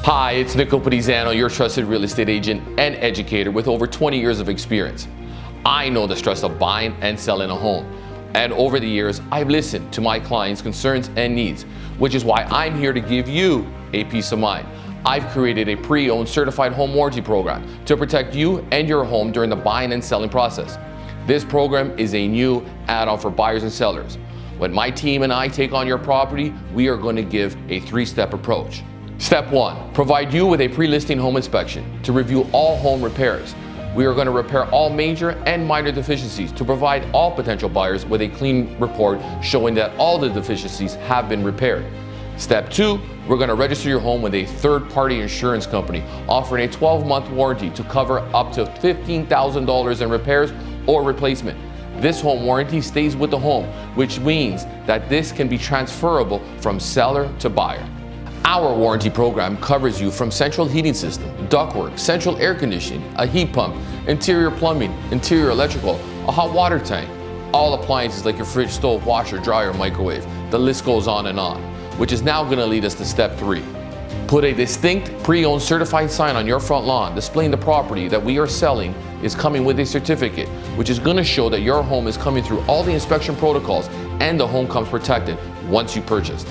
Hi, it's Nico Padizano, your trusted real estate agent and educator with over 20 years of experience. I know the stress of buying and selling a home. And over the years, I've listened to my clients' concerns and needs, which is why I'm here to give you a peace of mind. I've created a pre-owned certified home warranty program to protect you and your home during the buying and selling process. This program is a new add-on for buyers and sellers. When my team and I take on your property, we are going to give a 3-step approach. Step 1, provide you with a pre-listing home inspection to review all home repairs. We are going to repair all major and minor deficiencies to provide all potential buyers with a clean report showing that all the deficiencies have been repaired. Step 2, we're going to register your home with a third-party insurance company offering a 12-month warranty to cover up to $15,000 in repairs or replacement. This home warranty stays with the home, which means that this can be transferable from seller to buyer. Our warranty program covers you from central heating system, ductwork, central air conditioning, a heat pump, interior plumbing, interior electrical, a hot water tank, all appliances like your fridge, stove, washer, dryer, microwave. The list goes on, which is now going to lead us to step 3. Put a distinct pre-owned certified sign on your front lawn displaying the property that we are selling is coming with a certificate, which is going to show that your home is coming through all the inspection protocols and the home comes protected once you purchased.